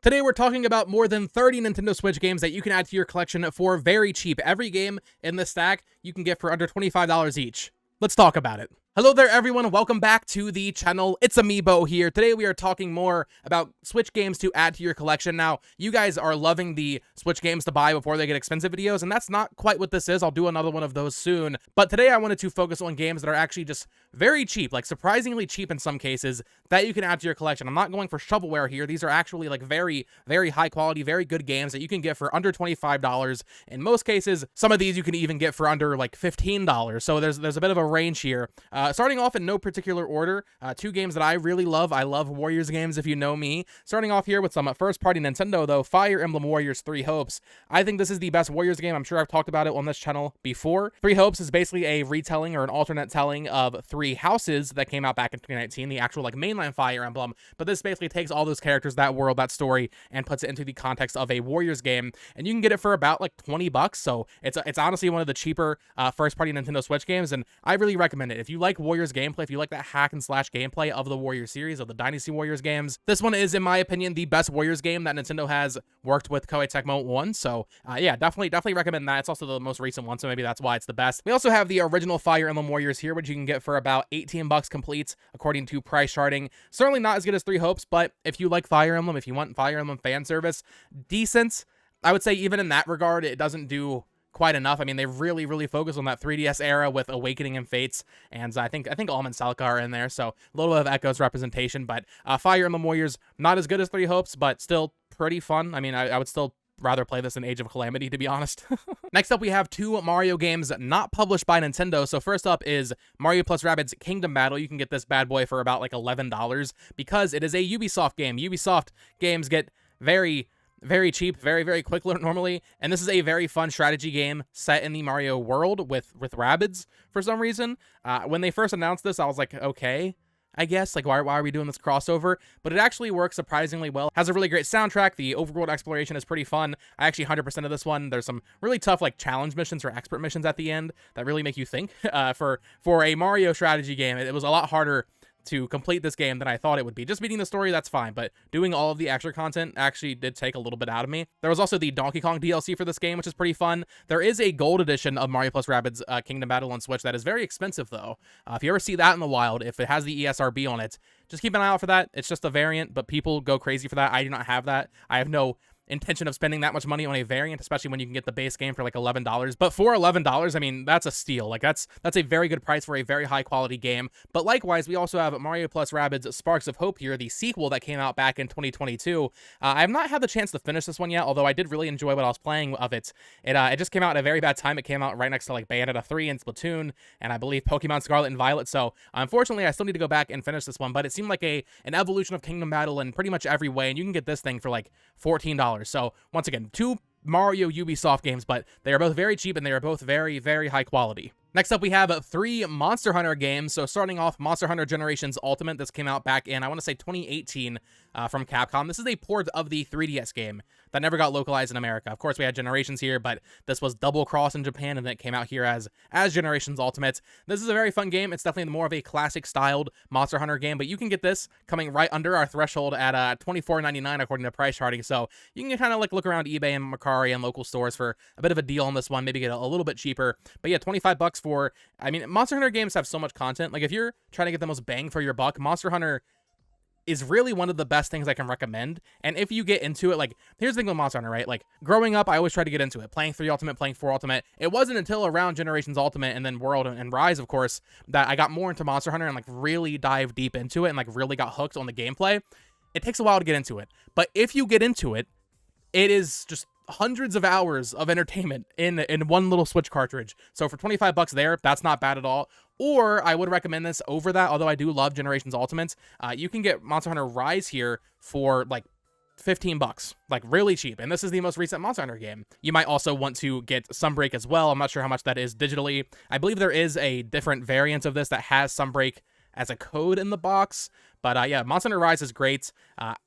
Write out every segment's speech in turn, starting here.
Today we're talking about more than 30 Nintendo Switch games that you can add to your collection for very cheap. Every game in this stack you can get for under $25 each. Let's talk about it. Hello there everyone, welcome back to the channel. Its-A-Mii here. Today we are talking more about Switch games to add to your collection. Now, you guys are loving the Switch games to buy before they get expensive videos, and that's not quite what this is. I'll do another one of those soon. But today I wanted to focus on games that are actually just very cheap, like surprisingly cheap in some cases, that you can add to your collection. I'm not going for shovelware here. These are actually like very, very high quality, very good games that you can get for under $25. In most cases, some of these you can even get for under like $15. So there's a bit of a range here. Starting off in no particular order, two games that I really love. I love Warriors games, if you know me. Starting off here with some first-party Nintendo, though, Fire Emblem Warriors 3 Hopes. I think this is the best Warriors game. I'm sure I've talked about it on this channel before. 3 Hopes is basically a retelling or an alternate telling of 3 Houses that came out back in 2019, the actual like mainline Fire Emblem, but this basically takes all those characters, that world, that story, and puts it into the context of a Warriors game, and you can get it for about like 20 bucks, so it's honestly one of the cheaper first-party Nintendo Switch games, and I really recommend it. If you like Warriors gameplay, if you like that hack and slash gameplay of the Warriors series, of the Dynasty Warriors games, this one is, in my opinion, the best Warriors game that Nintendo has worked with Koei Tecmo on. So yeah, definitely recommend that. It's also the most recent one, so maybe that's why it's the best. We also have the original Fire Emblem Warriors here, which you can get for about 18 bucks complete, according to price charting. Certainly not as good as 3 Hopes, but if you like Fire Emblem, if you want Fire Emblem fan service, decent. I would say even in that regard, it doesn't do quite enough. I mean, they really focus on that 3DS era with Awakening and Fates, and I think Almond Salka are in there, so a little bit of Echo's representation, but Fire Emblem Warriors, not as good as 3 Hopes, but still pretty fun. I mean, I would still rather play this in Age of Calamity, to be honest. Next up, we have 2 Mario games not published by Nintendo. So first up is Mario plus Rabbids Kingdom Battle. You can get this bad boy for about like $11 because it is a Ubisoft game. Ubisoft games get very cheap, very quick normally, and this is a very fun strategy game set in the Mario world with Rabbids for some reason. When they first announced this, I was like, okay, I guess, like, why are we doing this crossover? But it actually works surprisingly well. Has a really great soundtrack. The overworld exploration is pretty fun. I actually 100% of this one. There's some really tough, like, challenge missions or expert missions at the end that really make you think. For a Mario strategy game, it was a lot harder to complete this game than I thought it would be. Just beating the story, that's fine, but doing all of the extra content actually did take a little bit out of me. There was also the Donkey Kong DLC for this game, which is pretty fun. There is a gold edition of Mario plus Rabbids Kingdom Battle on Switch that is very expensive, though. If you ever see that in the wild, if it has the ESRB on it, just keep an eye out for that. It's just a variant, but people go crazy for that. I do not have that. I have no intention of spending that much money on a variant, especially when you can get the base game for like $11. But for $11, I mean, that's a steal. Like that's a very good price for a very high quality game. But likewise, we also have Mario plus Rabbids Sparks of Hope here, the sequel that came out back in 2022. I have not had the chance to finish this one yet, although I did really enjoy what I was playing of it. It just came out at a very bad time. It came out right next to like Bayonetta 3 and Splatoon, and I believe Pokemon Scarlet and Violet. So unfortunately, I still need to go back and finish this one. But it seemed like an evolution of Kingdom Battle in pretty much every way, and you can get this thing for like $14. So once again, 2 Mario Ubisoft games, but they are both very cheap and they are both very high quality. Next up, we have 3 Monster Hunter games. So starting off, Monster Hunter Generations Ultimate. This came out back in, I want to say, 2018 from Capcom. This is a port of the 3DS game that never got localized in America. Of course, we had Generations here, but this was Double Cross in Japan, and then it came out here as Generations Ultimate. This is a very fun game. It's definitely more of a classic-styled Monster Hunter game, but you can get this coming right under our threshold at $24.99 according to price charting. So you can kind of like look around eBay and Mercari and local stores for a bit of a deal on this one, maybe get a little bit cheaper. But yeah, 25 bucks for, I mean, Monster Hunter games have so much content. Like if you're trying to get the most bang for your buck, Monster Hunter is really one of the best things I can recommend. And if you get into it, like, here's the thing with Monster Hunter, right? Like, growing up, I always tried to get into it. Playing 3 Ultimate, playing 4 Ultimate. It wasn't until around Generations Ultimate and then World and Rise, of course, that I got more into Monster Hunter and, like, really dived deep into it and, like, really got hooked on the gameplay. It takes a while to get into it. But if you get into it, it is just hundreds of hours of entertainment in one little Switch cartridge. So for 25 bucks there, that's not bad at all. Or I would recommend this over that, although I do love Generations Ultimate. You can get Monster Hunter Rise here for like 15 bucks, like really cheap. And this is the most recent Monster Hunter game. You might also want to get Sunbreak as well. I'm not sure how much that is digitally. I believe there is a different variant of this that has Sunbreak as a code in the box, But yeah, Monster Hunter Rise is great.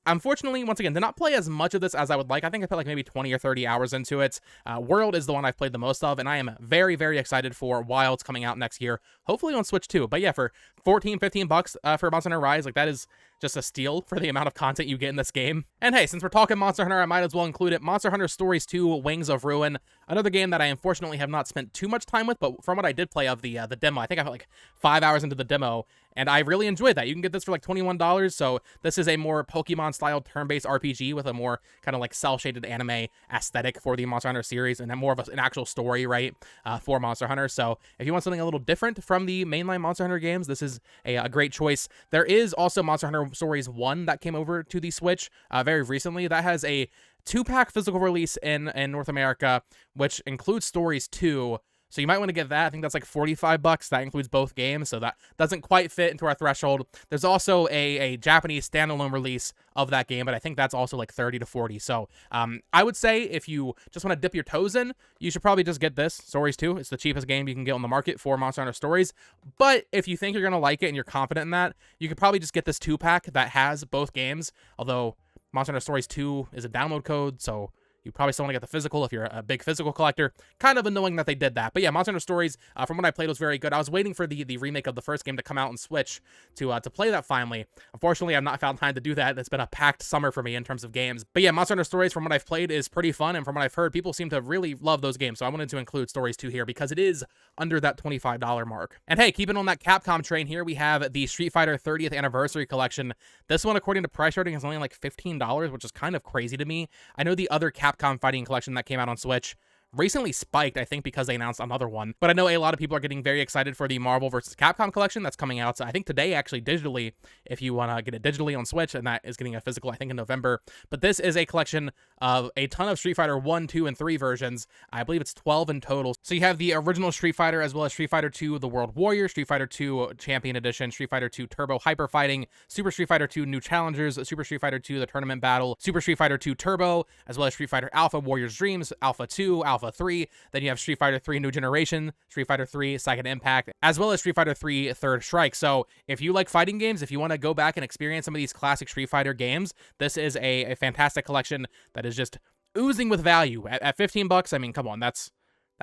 Unfortunately, once again, did not play as much of this as I would like. I think I put like maybe 20 or 30 hours into it. World is the one I've played the most of, and I am very, very excited for while it's coming out next year, hopefully on Switch too. But yeah, for 14, 15 bucks for Monster Hunter Rise, like that is just a steal for the amount of content you get in this game. And hey, since we're talking Monster Hunter, I might as well include it. Monster Hunter Stories 2, Wings of Ruin, another game that I unfortunately have not spent too much time with, but from what I did play of the demo, I think I put like 5 hours into the demo, and I really enjoyed that. You can get this for like $21, so this is a more Pokemon-style turn-based RPG with a more kind of like cel-shaded anime aesthetic for the Monster Hunter series, and then more of an actual story, right, for Monster Hunter. So if you want something a little different from the mainline Monster Hunter games, this is a great choice. There is also Monster Hunter Stories 1 that came over to the Switch very recently. That has a 2-pack physical release in North America, which includes Stories 2. So you might want to get that. I think that's like 45 bucks. That includes both games, so that doesn't quite fit into our threshold. There's also a Japanese standalone release of that game, but I think that's also like 30 to 40. So I would say if you just want to dip your toes in, you should probably just get this, Stories 2. It's the cheapest game you can get on the market for Monster Hunter Stories. But if you think you're going to like it and you're confident in that, you could probably just get this 2-pack that has both games, although Monster Hunter Stories 2 is a download code, so you probably still want to get the physical if you're a big physical collector. Kind of annoying that they did that. But yeah, Monster Hunter Stories, from what I played, was very good. I was waiting for the remake of the first game to come out on Switch to play that finally. Unfortunately, I've not found time to do that. It's been a packed summer for me in terms of games. But yeah, Monster Hunter Stories, from what I've played, is pretty fun. And from what I've heard, people seem to really love those games. So I wanted to include Stories 2 here because it is under that $25 mark. And hey, keeping on that Capcom train here, we have the Street Fighter 30th Anniversary Collection. This one, according to price rating, is only like $15, which is kind of crazy to me. I know the other Capcom fighting collection that came out on Switch recently spiked, I think, because they announced another one. But I know a lot of people are getting very excited for the Marvel vs. Capcom collection that's coming out, so I think today, actually, digitally, if you want to get it digitally on Switch, and that is getting a physical, I think, in November. But this is a collection of a ton of Street Fighter 1, 2, and 3 versions. I believe it's 12 in total. So you have the original Street Fighter, as well as Street Fighter 2 The World Warrior, Street Fighter 2 Champion Edition, Street Fighter 2 Turbo Hyper Fighting, Super Street Fighter 2 New Challengers, Super Street Fighter 2 The Tournament Battle, Super Street Fighter 2 Turbo, as well as Street Fighter Alpha Warrior's Dreams, Alpha 2, Alpha 3, then you have Street Fighter 3 New Generation, Street Fighter 3 Second Impact, as well as Street Fighter 3 Third Strike. So if you like fighting games, if you want to go back and experience some of these classic Street Fighter games, this is a fantastic collection that is just oozing with value. At 15 bucks, I mean, come on, that's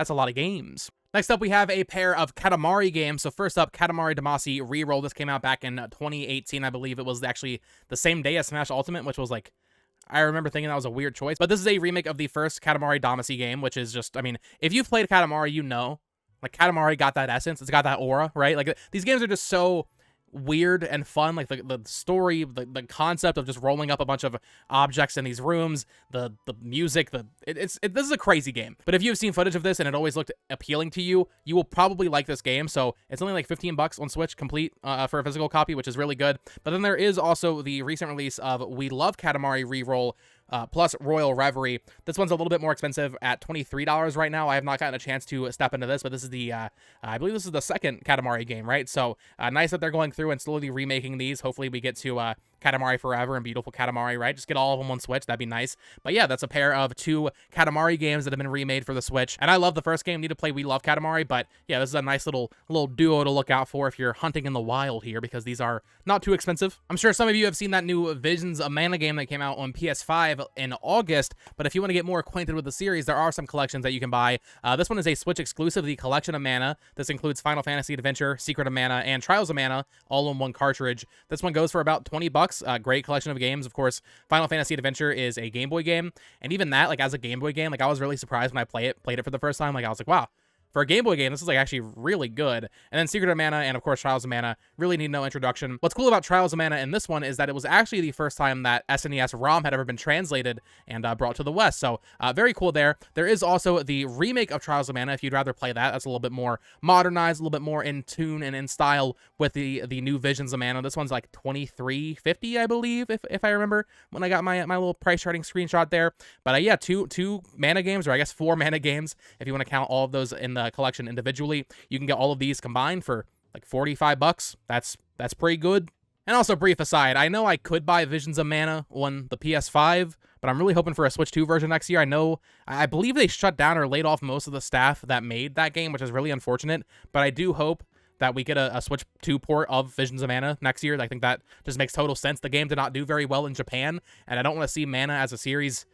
a lot of games. Next up, we have a pair of Katamari games. So first up, Katamari Damacy Reroll. This came out back in 2018, I believe. It was actually the same day as Smash Ultimate, which was like, I remember thinking that was a weird choice. But this is a remake of the first Katamari Damacy game, which is just, I mean, if you've played Katamari, you know. Like, Katamari got that essence. It's got that aura, right? Like, these games are just so weird and fun. Like, the story, the concept of just rolling up a bunch of objects in these rooms, the music, this is a crazy game. But if you've seen footage of this and it always looked appealing to you, you will probably like this game. So it's only like 15 bucks on Switch complete for a physical copy, which is really good. But then there is also the recent release of We Love Katamari Reroll, plus Royal Reverie. This one's a little bit more expensive at $23 right now. I have not gotten a chance to step into this, but this is the, I believe this is the second Katamari game, right? So nice that they're going through and slowly remaking these. Hopefully we get to Katamari Forever and Beautiful Katamari, right? Just get all of them on Switch. That'd be nice. But yeah, that's a pair of 2 Katamari games that have been remade for the Switch. And I love the first game. Need to play We Love Katamari, but yeah, this is a nice little duo to look out for if you're hunting in the wild here, because these are not too expensive. I'm sure some of you have seen that new Visions of Mana game that came out on PS5 in August, but if you want to get more acquainted with the series, there are some collections that you can buy. This one is a Switch exclusive, the Collection of Mana. This includes Final Fantasy Adventure, Secret of Mana, and Trials of Mana, all in one cartridge. This one goes for about 20 bucks. Great collection of games. Of course, Final Fantasy Adventure is a Game Boy game, and even that, like, as a Game Boy game, like, I was really surprised when I played it for the first time. Like, I was like, wow, for a Game Boy game, this is like actually really good. And then Secret of Mana and of course Trials of Mana really need no introduction. What's cool about Trials of Mana in this one is that it was actually the first time that SNES ROM had ever been translated and brought to the West. So very cool there. There is also the remake of Trials of Mana if you'd rather play that. That's a little bit more modernized, a little bit more in tune and in style with the new Visions of Mana. This one's like $23.50, I believe, if I remember when I got my little price charting screenshot there. But yeah, two Mana games, or I guess 4 Mana games if you want to count all of those in the collection individually. You can get all of these combined for like 45 bucks. That's pretty good. And also, brief aside, I know I could buy Visions of Mana on the PS5, but I'm really hoping for a Switch 2 version next year. I believe they shut down or laid off most of the staff that made that game, which is really unfortunate, but I do hope that we get a Switch 2 port of Visions of Mana next year. I think that just makes total sense. The game did not do very well in Japan, and I don't want to see Mana as a series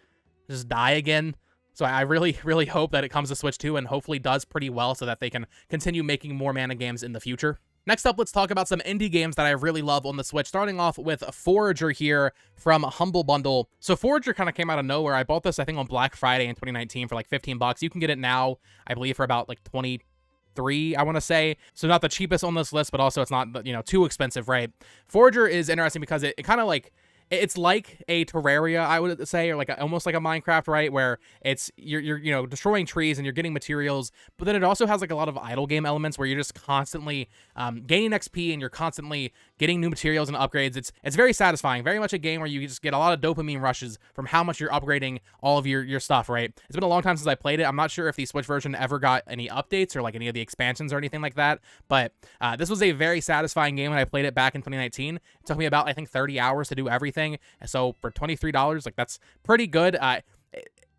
just die again. So I really, really hope that it comes to Switch 2 and hopefully does pretty well so that they can continue making more Mana games in the future. Next up, let's talk about some indie games that I really love on the Switch, starting off with Forager here from Humble Bundle. So Forager kind of came out of nowhere. I bought this, I think, on Black Friday in 2019 for like 15 bucks. You can get it now, I believe, for about like 23, I want to say. So not the cheapest on this list, but also it's not, you know, too expensive, right? Forager is interesting because it kind of like, it's like a Terraria, I would say, or like almost like a Minecraft, right? Where it's you're you know, destroying trees and you're getting materials, but then it also has like a lot of idle game elements where you're just constantly gaining XP and you're constantly getting new materials and upgrades. It's very satisfying, very much a game where you just get a lot of dopamine rushes from how much you're upgrading all of your stuff, right? It's been a long time since I played it. I'm not sure if the Switch version ever got any updates or like any of the expansions or anything like that, but this was a very satisfying game when I played it back in 2019. It took me about, I think, 30 hours to do everything. And so for $23, like, that's pretty good.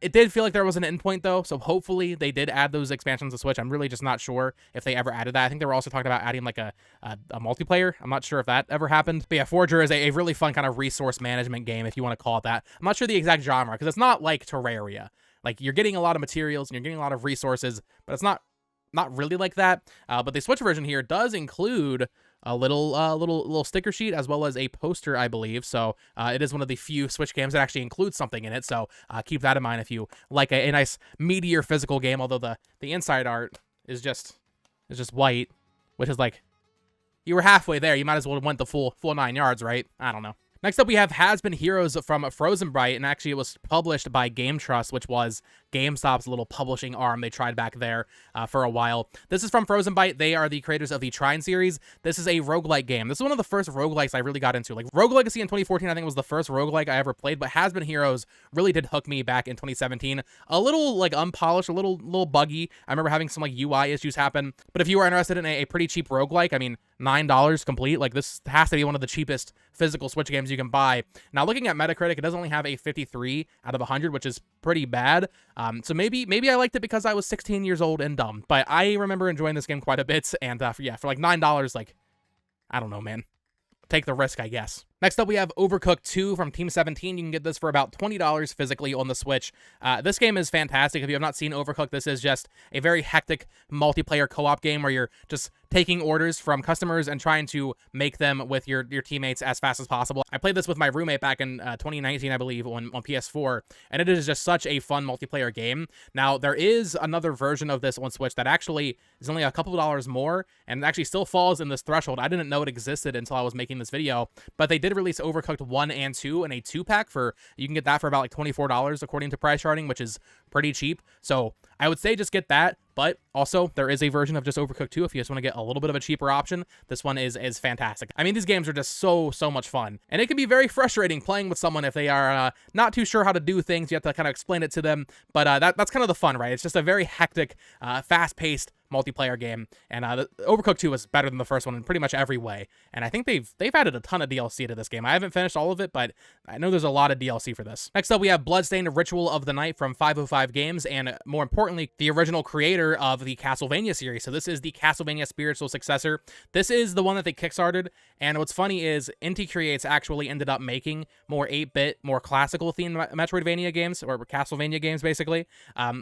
It did feel like there was an endpoint though, so hopefully they did add those expansions to Switch. I'm really just not sure if they ever added that. I think they were also talking about adding like a multiplayer. I'm not sure if that ever happened. But yeah, Forager is a really fun kind of resource management game, if you want to call it that. I'm not sure the exact genre, because it's not like Terraria. Like, you're getting a lot of materials and you're getting a lot of resources, but it's not really like that. But the Switch version here does include a little sticker sheet as well as a poster, I believe. So it is one of the few Switch games that actually includes something in it. So keep that in mind if you like a nice Meteor physical game. Although the inside art is just white, which is like, you were halfway there. You might as well have went the full 9 yards, right? I don't know. Next up, we have Has Been Heroes from Frozen Byte, and actually it was published by Game Trust, which was GameStop's little publishing arm they tried back there for a while. This is from Frozen Byte. They are the creators of the Trine series. This is a roguelike game. This is one of the first roguelikes I really got into. Like, Rogue Legacy in 2014, I think, was the first roguelike I ever played, but Has Been Heroes really did hook me back in 2017. A little, like, unpolished, a little buggy. I remember having some, like, UI issues happen, but if you are interested in a pretty cheap roguelike, I mean, $9 complete. Like, this has to be one of the cheapest physical Switch games you can buy. Now, looking at Metacritic, it does only have a 53 out of 100, which is pretty bad. So maybe I liked it because I was 16 years old and dumb, but I remember enjoying this game quite a bit. And for like $9, like, I don't know, man. Take the risk, I guess. Next up, we have Overcooked II from Team 17. You can get this for about $20 physically on the Switch. This game is fantastic. If you have not seen Overcooked, this is just a very hectic multiplayer co-op game where you're just taking orders from customers and trying to make them with your teammates as fast as possible. I played this with my roommate back in 2019, I believe, on PS4, and it is just such a fun multiplayer game. Now, there is another version of this on Switch that actually is only a couple of dollars more, and actually still falls in this threshold. I didn't know it existed until I was making this video, but they did release Overcooked 1 and 2 in a 2-pack for, you can get that for about like $24 according to price charting, which is pretty cheap. So I would say just get that, but also there is a version of just Overcooked 2 if you just want to get a little bit of a cheaper option. This one is fantastic. I mean, these games are just so much fun, and it can be very frustrating playing with someone if they are not too sure how to do things. You have to kind of explain it to them, but that's kind of the fun, right? It's just a very hectic, fast-paced multiplayer game, and Overcooked 2 is better than the first one in pretty much every way, and I think they've added a ton of DLC to this game. I haven't finished all of it, but I know there's a lot of DLC for this. Next up, we have Bloodstain, Ritual of the Night from 505 Games, and more importantly, the original creator of the Castlevania series. So this is the Castlevania spiritual successor. This is the one that they kickstarted, and what's funny is Inti Creates actually ended up making more 8-bit, more classical themed Metroidvania games, or Castlevania games, basically,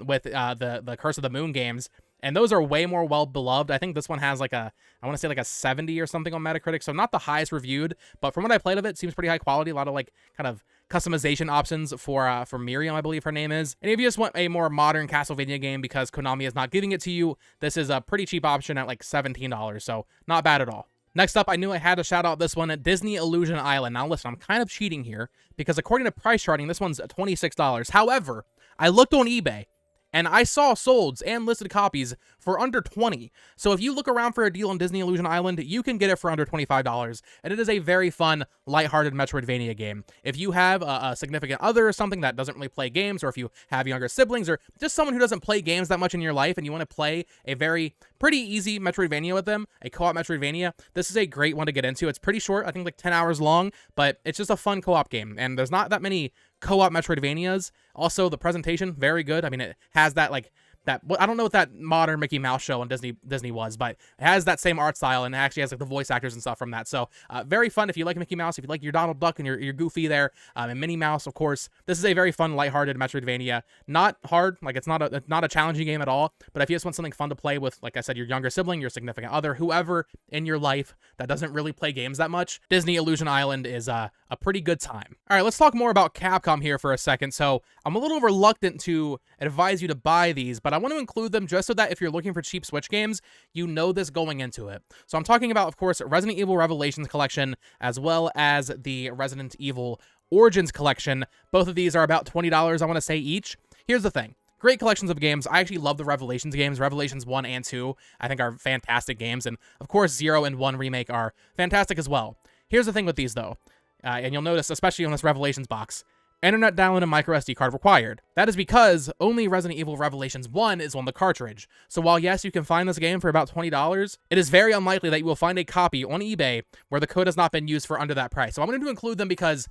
with the Curse of the Moon games. And those are way more well-beloved. I think this one has like I want to say like a 70 or something on Metacritic, so not the highest reviewed, but from what I played of it, seems pretty high quality. A lot of like kind of customization options for Miriam, I believe her name is. And if you just want a more modern Castlevania game because Konami is not giving it to you, this is a pretty cheap option at like $17, so not bad at all. Next up, I knew I had to shout out this one, Disney Illusion Island. Now listen, I'm kind of cheating here because according to price charting, this one's $26. However, I looked on eBay, and I saw solds and listed copies for under $20. So if you look around for a deal on Disney Illusion Island, you can get it for under $25. And it is a very fun, lighthearted Metroidvania game. If you have a significant other or something that doesn't really play games, or if you have younger siblings, or just someone who doesn't play games that much in your life, and you want to play a pretty easy Metroidvania with them, a co-op Metroidvania, this is a great one to get into. It's pretty short, I think like 10 hours long, but it's just a fun co-op game. And there's not that many co-op Metroidvanias. Also, the presentation, very good. I mean, it has that like I don't know what that modern Mickey Mouse show on Disney was, but it has that same art style, and it actually has like the voice actors and stuff from that. So very fun if you like Mickey Mouse, if you like your Donald Duck and your Goofy there, and Minnie Mouse, of course. This is a very fun, lighthearted Metroidvania. Not hard, like it's not a challenging game at all. But if you just want something fun to play with, like I said, your younger sibling, your significant other, whoever in your life that doesn't really play games that much, Disney Illusion Island is a pretty good time. All right, let's talk more about Capcom here for a second. So I'm a little reluctant to advise you to buy these, but I want to include them just so that if you're looking for cheap Switch games, you know this going into it. So I'm talking about, of course, Resident Evil Revelations Collection, as well as the Resident Evil Origins Collection. Both of these are about $20, I want to say, each. Here's the thing. Great collections of games. I actually love the Revelations games. Revelations 1 and 2, I think, are fantastic games. And, of course, 0 and 1 Remake are fantastic as well. Here's the thing with these, though. And you'll notice, especially on this Revelations box, Internet download and micro SD card required. That is because only Resident Evil Revelations 1 is on the cartridge. So while yes, you can find this game for about $20, it is very unlikely that you will find a copy on eBay where the code has not been used for under that price. So I'm going to include them because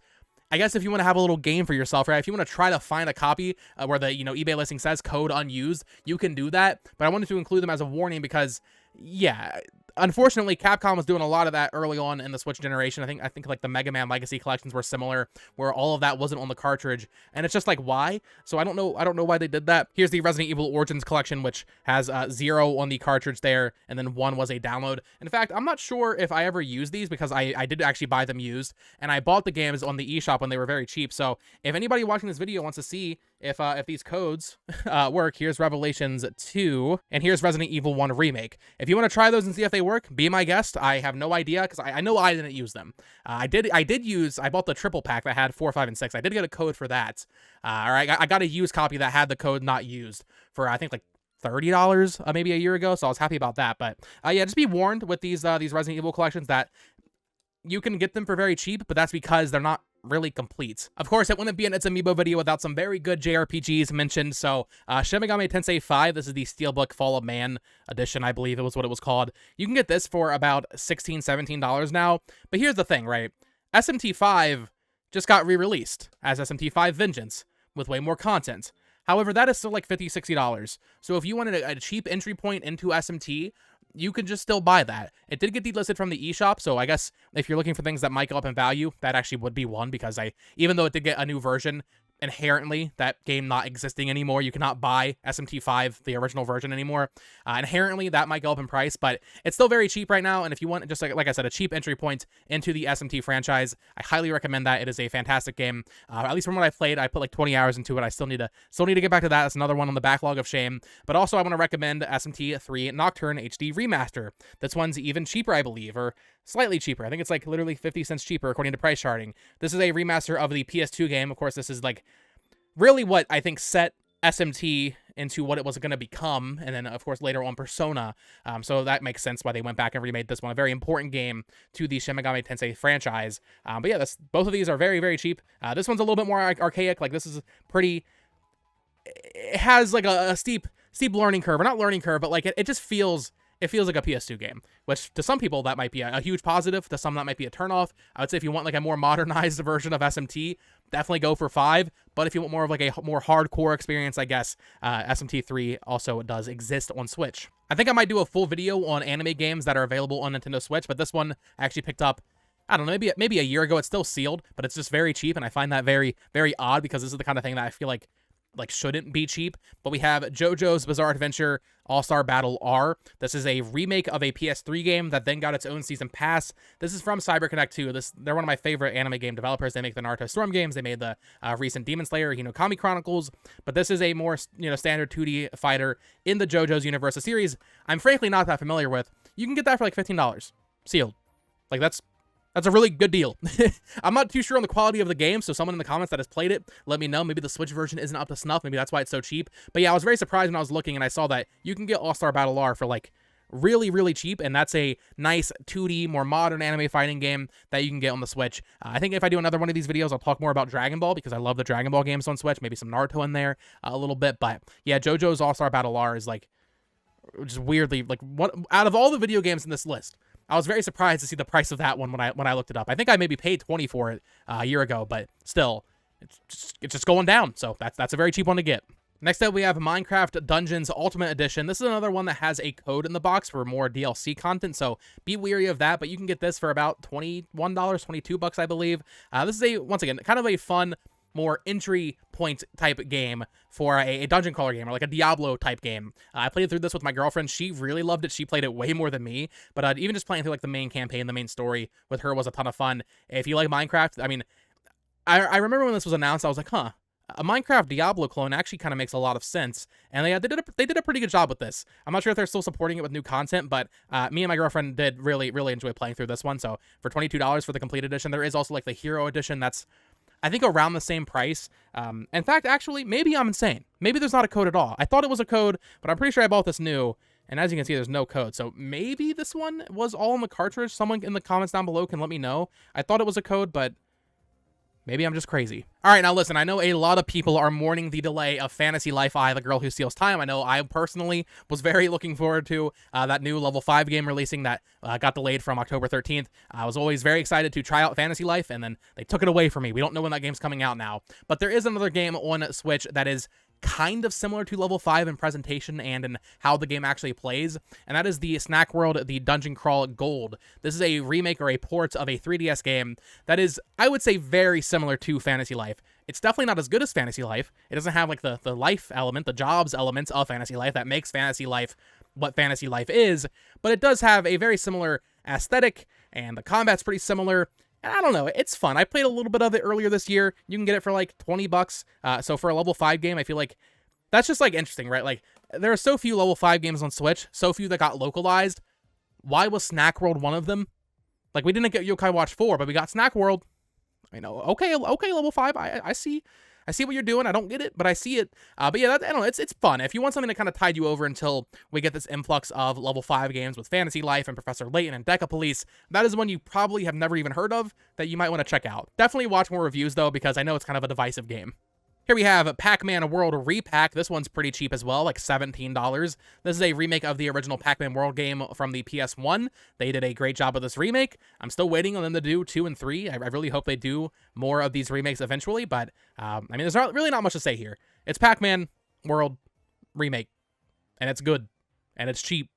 I guess if you want to have a little game for yourself, right? If you want to try to find a copy where the eBay listing says code unused, you can do that. But I wanted to include them as a warning because, yeah, unfortunately, Capcom was doing a lot of that early on in the Switch generation. I think like the Mega Man Legacy collections were similar, where all of that wasn't on the cartridge, and it's just like, why? So I don't know why they did that. Here's the Resident Evil Origins collection, which has 0 on the cartridge there, and then 1 was a download. In fact, I'm not sure if I ever used these because I did actually buy them used, and I bought the games on the eShop when they were very cheap. So if anybody watching this video wants to see if these codes work, here's Revelations 2, and here's Resident Evil 1 Remake. If you want to try those and see if they work, be my guest. I have no idea because I know I didn't use them. I bought the triple pack that had 4, 5, and 6. I did get a code for that. Or I got a used copy that had the code not used for, I think, like $30 maybe a year ago, so I was happy about that. But yeah, just be warned with these Resident Evil collections that you can get them for very cheap, but that's because they're not really complete. Of course, it wouldn't be an Its-A-Mii video without some very good JRPGs mentioned. So Shin Megami Tensei 5, this is the Steelbook Fall of Man edition, I believe it was what it was called. You can get this for about $16, $17 now. But here's the thing, right? SMT 5 just got re-released as SMT 5 Vengeance with way more content. However, that is still like $50, $60. So if you wanted a cheap entry point into SMT, you can just still buy that. It did get delisted from the eShop, so I guess if you're looking for things that might go up in value, that actually would be one, because even though it did get a new version, inherently, that game not existing anymore, you cannot buy SMT5, the original version, anymore. Inherently, that might go up in price, but it's still very cheap right now, and if you want, just like I said, a cheap entry point into the SMT franchise, I highly recommend that. It is a fantastic game. At least from what I've played, I put like 20 hours into it. I still need to get back to that. That's another one on the backlog of shame. But also, I want to recommend SMT3 Nocturn HD Remaster. This one's even cheaper, I believe, or slightly cheaper. I think it's like literally 50 cents cheaper according to price charting. This is a remaster of the PS2 game. Of course, this is like really what I think set SMT into what it was going to become, and then of course later on Persona. So that makes sense why they went back and remade this one, a very important game to the Shin Megami Tensei franchise. But yeah, both of these are very, very cheap. This one's a little bit more archaic. Like, this is pretty. It has like a steep learning curve, or not learning curve, but like it just feels. It feels like a PS2 game, which to some people that might be a huge positive. To some that might be a turnoff. I would say if you want like a more modernized version of SMT, definitely go for 5. But if you want more of like a more hardcore experience, I guess SMT3 also does exist on Switch. I think I might do a full video on anime games that are available on Nintendo Switch, but this one I actually picked up, I don't know, maybe a year ago. It's still sealed, but it's just very cheap, and I find that very, very odd, because this is the kind of thing that I feel like shouldn't be cheap. But we have JoJo's Bizarre Adventure AllStar Battle R. This is a remake of a PS3 game that then got its own season pass. This is from CyberConnect 2. They're one of my favorite anime game developers. They make the Naruto Storm games. They made the recent Demon Slayer Hinokami Chronicles. But this is a more standard 2D fighter in the JoJo's universe, a series I'm frankly not that familiar with. You can get that for like $15 sealed. Like, that's a really good deal. I'm not too sure on the quality of the game, so someone in the comments that has played it, let me know. Maybe the Switch version isn't up to snuff. Maybe that's why it's so cheap. But yeah, I was very surprised when I was looking and I saw that you can get AllStar Battle R for like really, really cheap, and that's a nice 2D, more modern anime fighting game that you can get on the Switch. I think if I do another one of these videos, I'll talk more about Dragon Ball, because I love the Dragon Ball games on Switch. Maybe some Naruto in there a little bit. But yeah, JoJo's AllStar Battle R is like just weirdly, like, what out of all the video games in this list, I was very surprised to see the price of that one when I looked it up. I think I maybe paid $20 for it a year ago, but still, it's just going down. So that's a very cheap one to get. Next up, we have Minecraft Dungeons Ultimate Edition. This is another one that has a code in the box for more DLC content, so be wary of that, but you can get this for about $21, $22, I believe. This is once again, kind of a fun, more entry point type game for a dungeon crawler game, or like a Diablo type game. I played through this with my girlfriend. She really loved it. She played it way more than me, but even just playing through like the main campaign, the main story with her was a ton of fun. If you like Minecraft, I mean, I remember when this was announced, I was like, huh, a Minecraft Diablo clone actually kind of makes a lot of sense, and they did a pretty good job with this. I'm not sure if they're still supporting it with new content, but me and my girlfriend did really enjoy playing through this one. So for $22 for the complete edition, there is also like the hero edition that's, I think, around the same price. In fact, actually, maybe I'm insane. Maybe there's not a code at all. I thought it was a code, but I'm pretty sure I bought this new, and as you can see, there's no code. So maybe this one was all in the cartridge. Someone in the comments down below can let me know. I thought it was a code, but maybe I'm just crazy. All right, now listen, I know a lot of people are mourning the delay of Fantasy Life I, The Girl Who Steals Time. I know I personally was very looking forward to that new level 5 game releasing that got delayed from October 13th. I was always very excited to try out Fantasy Life, and then they took it away from me. We don't know when that game's coming out now. But there is another game on Switch that is kind of similar to level 5 in presentation and in how the game actually plays, and that is the Snack World, the Dungeon Crawl Gold. This is a remake or a port of a 3DS game that is, I would say, very similar to Fantasy Life. It's definitely not as good as Fantasy Life. It doesn't have like the life element, the jobs elements of Fantasy Life that makes Fantasy Life what Fantasy Life is, but it does have a very similar aesthetic, and the combat's pretty similar. I don't know, it's fun. I played a little bit of it earlier this year. You can get it for like $20. So for a level 5 game, I feel like that's just like interesting, right? Like there are so few level 5 games on Switch, so few that got localized. Why was Snack World one of them? Like we didn't get Yokai Watch 4, but we got Snack World. I know, okay, level 5. I see what you're doing. I don't get it, but I see it. But yeah, I don't know. It's fun. If you want something to kind of tide you over until we get this influx of level 5 games with Fantasy Life and Professor Layton and Deca Police, that is one you probably have never even heard of that you might want to check out. Definitely watch more reviews though, because I know it's kind of a divisive game. Here we have PacMan World Repack. This one's pretty cheap as well, like $17. This is a remake of the original PacMan World game from the PS1. They did a great job with this remake. I'm still waiting on them to do 2 and 3. I really hope they do more of these remakes eventually, but I mean, there's really not much to say here. It's PacMan World Remake, and it's good, and it's cheap.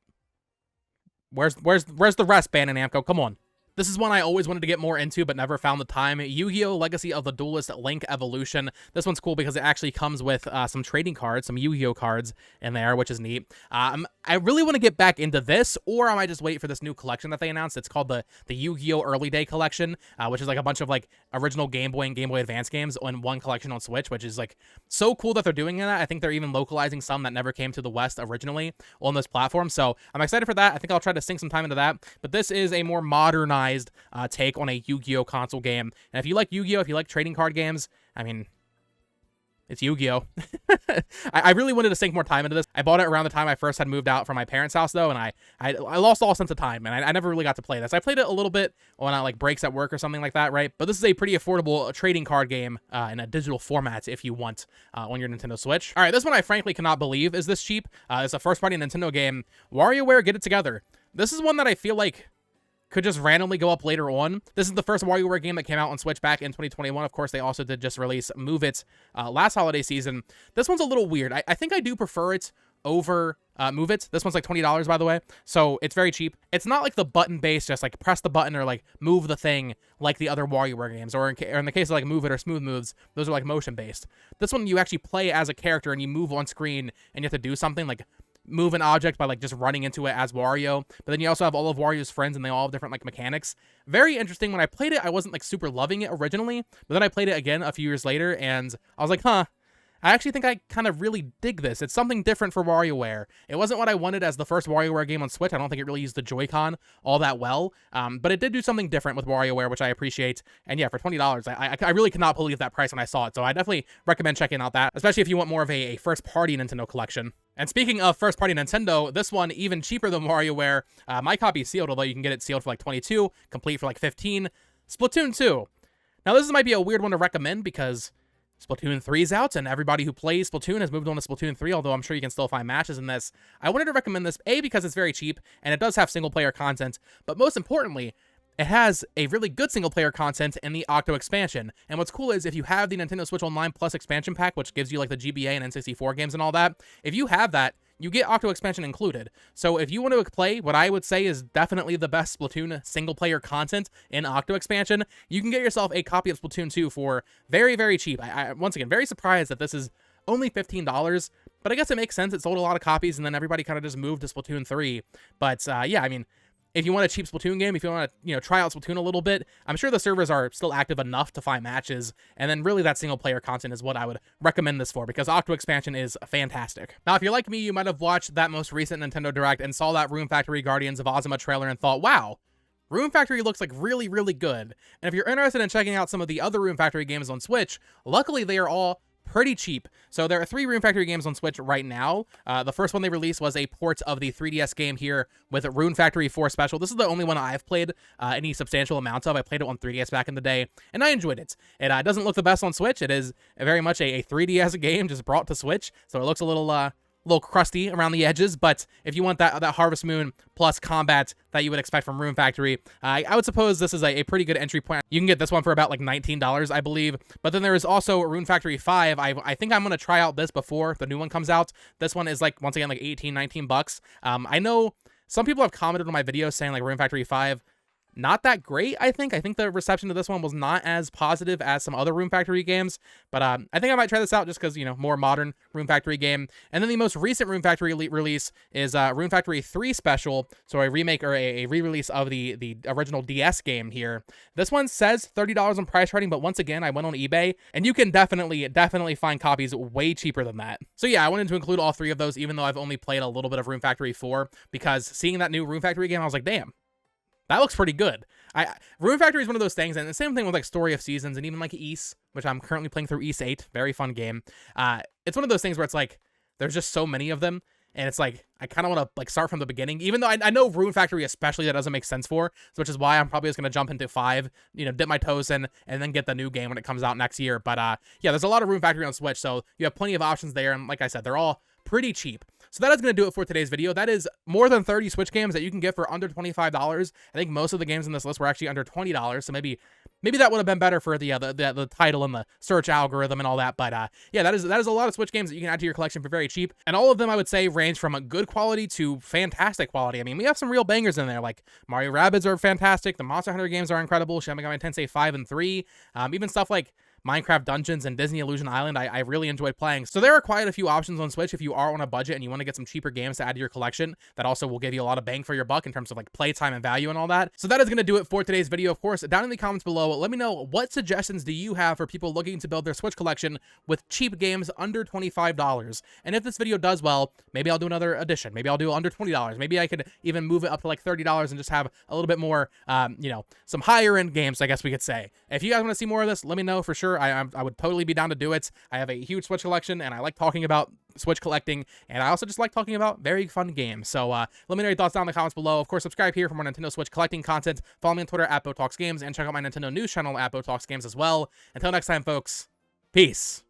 Where's the rest, Ban and Namco? Come on. This is one I always wanted to get more into, but never found the time. YuGiOh Legacy of the Duelist Link Evolution. This one's cool because it actually comes with some trading cards, some YuGiOh cards in there, which is neat. I really want to get back into this, or I might just wait for this new collection that they announced. It's called the YuGiOh Early Day Collection, which is like a bunch of like original Game Boy and Game Boy Advance games in one collection on Switch, which is like so cool that they're doing that. I think they're even localizing some that never came to the West originally on this platform, so I'm excited for that. I think I'll try to sink some time into that, but this is a more modernized take on a Yu-Gi-Oh console game. And if you like Yu-Gi-Oh, if you like trading card games, I mean, it's Yu-Gi-Oh. I really wanted to sink more time into this. I bought it around the time I first had moved out from my parents' house, though, and I lost all sense of time, and I never really got to play this. I played it a little bit on like breaks at work or something like that, right? But this is a pretty affordable trading card game in a digital format if you want on your Nintendo Switch. All right, this one I frankly cannot believe is this cheap. It's a first-party Nintendo game. Wario Weare, Get It Together. This is one that I feel like could just randomly go up later on. This is the first WarioWare game that came out on Switch back in 2021. Of course, they also did just release Move It last holiday season. This one's a little weird. I think I do prefer it over Move It. This one's like $20, by the way, so it's very cheap. It's not like the button-based, just like press the button or like move the thing like the other WarioWare games, or in the case of like Move It or Smooth Moves, those are like motion-based. This one, you actually play as a character and you move on screen and you have to do something like move an object by like just running into it as Wario, but then you also have all of Wario's friends and they all have different like mechanics. Very interesting. When I played it, I wasn't like super loving it originally, but then I played it again a few years later and I was like, huh, I actually think I kind of really dig this. It's something different for WarioWare. It wasn't what I wanted as the first WarioWare game on Switch. I don't think it really used the Joy-Con all that well, but it did do something different with WarioWare, which I appreciate. And yeah, for $20, I really could not believe that price when I saw it, so I definitely recommend checking out that, especially if you want more of a first-party Nintendo collection. And speaking of first-party Nintendo, this one even cheaper than WarioWare. My copy is sealed, although you can get it sealed for like $22, complete for like $15. Splatoon 2. Now this might be a weird one to recommend because Splatoon 3 is out, and everybody who plays Splatoon has moved on to Splatoon 3, although I'm sure you can still find matches in this. I wanted to recommend this, A, because it's very cheap, and it does have single-player content, but most importantly, it has a really good single-player content in the Octo expansion. And what's cool is if you have the Nintendo Switch Online Plus expansion pack, which gives you like the GBA and N64 games and all that, if you have that, you get Octo expansion included. So if you want to play what I would say is definitely the best Splatoon single-player content in Octo expansion, you can get yourself a copy of Splatoon 2 for very, very cheap. I once again, very surprised that this is only $15, but I guess it makes sense. It sold a lot of copies, and then everybody kind of just moved to Splatoon 3. But yeah, I mean, if you want a cheap Splatoon game, if you want to, try out Splatoon a little bit, I'm sure the servers are still active enough to find matches, and then really that single-player content is what I would recommend this for, because Octo expansion is fantastic. Now, if you're like me, you might have watched that most recent Nintendo Direct and saw that Rune Factory Guardians of Ozma trailer and thought, wow, Rune Factory looks like really, really good. And if you're interested in checking out some of the other Rune Factory games on Switch, luckily they are all pretty cheap. So there are 3 Rune Factory games on Switch right now. The first one they released was a port of the 3DS game here with Rune Factory 4 Special. This is the only one I've played any substantial amounts of. I played it on 3DS back in the day, and I enjoyed it. It doesn't look the best on Switch. It is very much a 3DS game just brought to Switch, so it looks a little crusty around the edges, but if you want that Harvest Moon plus combat that you would expect from Rune Factory, I would suppose this is a pretty good entry point. You can get this one for about like $19, I believe. But then there is also Rune Factory 5. I think I'm going to try out this before the new one comes out. This one is like, once again, like 18, 19 bucks. I know some people have commented on my videos saying like Rune Factory 5, not that great, I think. I think the reception to this one was not as positive as some other Rune Factory games, but I think I might try this out just because, more modern Rune Factory game. And then the most recent Rune Factory release is Rune Factory 3 Special, so a remake or a re-release of the original DS game here. This one says $30 on price rating, but once again, I went on eBay, and you can definitely find copies way cheaper than that. So yeah, I wanted to include all 3 of those, even though I've only played a little bit of Rune Factory 4, because seeing that new Rune Factory game, I was like, damn, that looks pretty good. Rune Factory is one of those things, and the same thing with like Story of Seasons and even like Ys, which I'm currently playing through Ys 8, very fun game. It's one of those things where it's like, there's just so many of them, and it's like, I kind of want to like start from the beginning, even though I know Rune Factory especially that doesn't make sense for, which is why I'm probably just going to jump into 5, dip my toes in, and then get the new game when it comes out next year. But yeah, there's a lot of Rune Factory on Switch, so you have plenty of options there, and like I said, they're all pretty cheap. So that is going to do it for today's video. That is more than 30 Switch games that you can get for under $25. I think most of the games in this list were actually under $20, so maybe that would have been better for the title and the search algorithm and all that. But yeah, that is a lot of Switch games that you can add to your collection for very cheap. And all of them, I would say, range from a good quality to fantastic quality. I mean, we have some real bangers in there, like Mario Rabbids are fantastic. The Monster Hunter games are incredible. Shin Megami Tensei 5 and 3. Even stuff like Minecraft Dungeons and Disney Illusion Island, I really enjoyed playing. So there are quite a few options on Switch if you are on a budget and you want to get some cheaper games to add to your collection that also will give you a lot of bang for your buck in terms of like playtime and value and all that. So that is going to do it for today's video. Of course, down in the comments below, let me know what suggestions do you have for people looking to build their Switch collection with cheap games under $25. And if this video does well, maybe I'll do another edition. Maybe I'll do under $20. Maybe I could even move it up to like $30 and just have a little bit more, some higher end games, I guess we could say. If you guys want to see more of this, let me know for sure. I would totally be down to do it. I have a huge Switch collection, and I like talking about Switch collecting, and I also just like talking about very fun games. So let me know your thoughts down in the comments below. Of course, subscribe here for more Nintendo Switch collecting content. Follow me on Twitter at BoTalksGames, and check out my Nintendo news channel at BoTalksGames as well. Until next time, folks, peace.